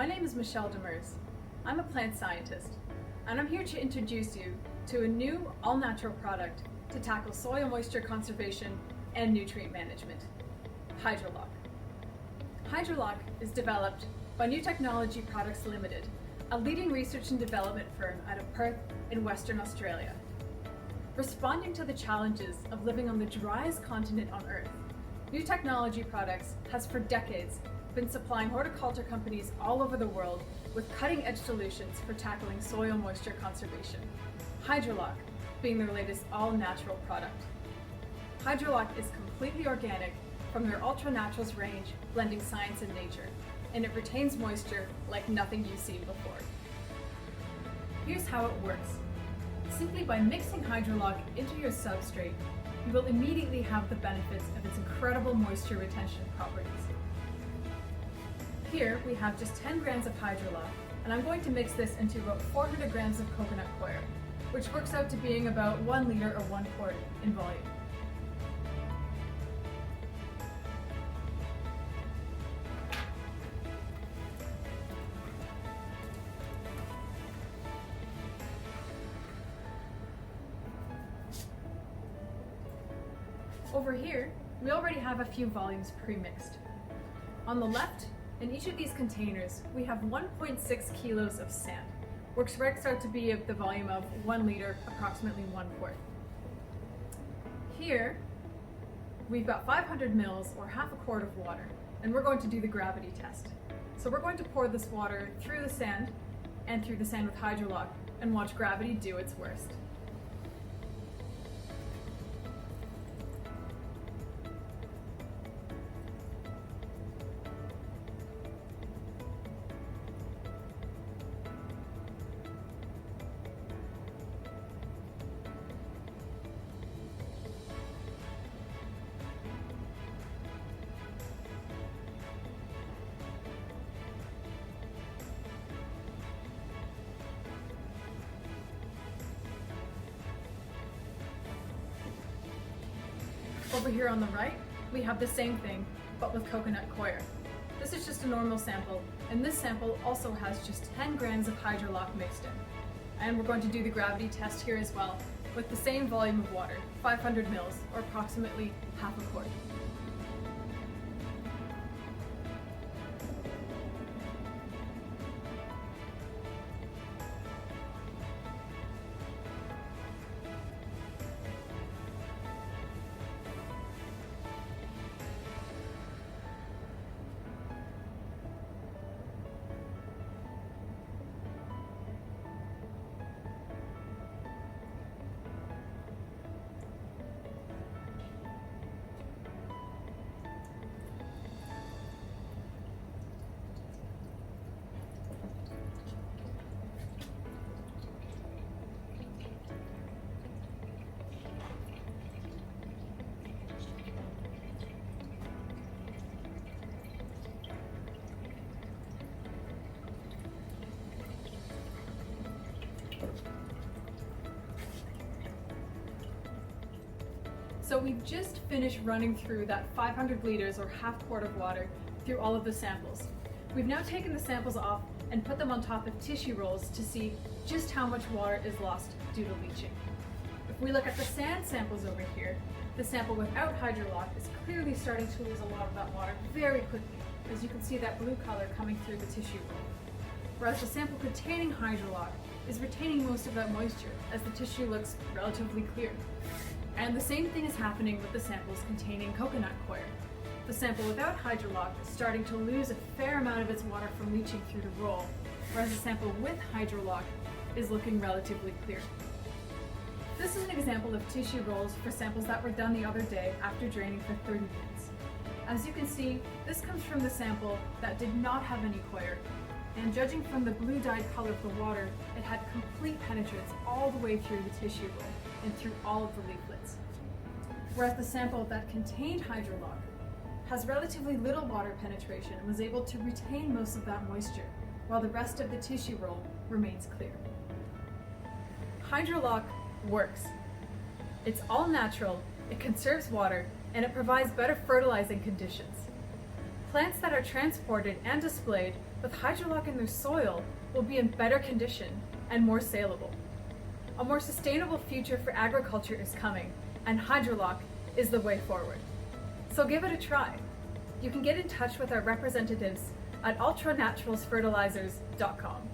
My name is Michelle Demers. I'm a plant scientist, and I'm here to introduce you to a new all-natural product to tackle soil moisture conservation and nutrient management, Hydraloc. Hydraloc is developed by New Technology Products Limited, a leading research and development firm out of Perth in Western Australia. Responding to the challenges of living on the driest continent on Earth, New Technology Products has for decades been supplying horticulture companies all over the world with cutting-edge solutions for tackling soil moisture conservation, Hydraloc being their latest all-natural product. Hydraloc is completely organic from their Ultra Naturals range, blending science and nature, and it retains moisture like nothing you've seen before. Here's how it works. Simply by mixing Hydraloc into your substrate, you will immediately have the benefits of its incredible moisture retention properties. Here we have just 10 grams of Hydraloc, and I'm going to mix this into about 400 grams of coconut coir, which works out to being about 1 liter or 1 quart in volume. Over here, we already have a few volumes pre-mixed. On the left, in each of these containers, we have 1.6 kilos of sand, which works out to be the volume of 1 liter, approximately 1 quart. Here, we've got 500 mils or half a quart of water, and we're going to do the gravity test. So we're going to pour this water through the sand and through the sand with Hydraloc and watch gravity do its worst. Over here on the right, we have the same thing, but with coconut coir. This is just a normal sample, and this sample also has just 10 grams of Hydraloc mixed in. And we're going to do the gravity test here as well, with the same volume of water, 500 mils, or approximately half a quart. So we've just finished running through that 500 liters or half quart of water through all of the samples. We've now taken the samples off and put them on top of tissue rolls to see just how much water is lost due to leaching. If we look at the sand samples over here, the sample without Hydraloc is clearly starting to lose a lot of that water very quickly, as you can see that blue color coming through the tissue roll. Whereas the sample containing Hydraloc is retaining most of that moisture, as the tissue looks relatively clear. And the same thing is happening with the samples containing coconut coir. The sample without Hydraloc is starting to lose a fair amount of its water from leaching through the roll, whereas the sample with Hydraloc is looking relatively clear. This is an example of tissue rolls for samples that were done the other day after draining for 30 minutes. As you can see, this comes from the sample that did not have any coir, and judging from the blue dyed color of the water, it had complete penetrance all the way through the tissue roll and through all of the leaflets. Whereas the sample that contained Hydraloc has relatively little water penetration and was able to retain most of that moisture, while the rest of the tissue roll remains clear. Hydraloc works. It's all natural, it conserves water, and it provides better fertilizing conditions. Plants that are transported and displayed with Hydraloc in their soil will be in better condition and more saleable. A more sustainable future for agriculture is coming, and Hydraloc is the way forward. So give it a try. You can get in touch with our representatives at ultranaturalsfertilizers.com.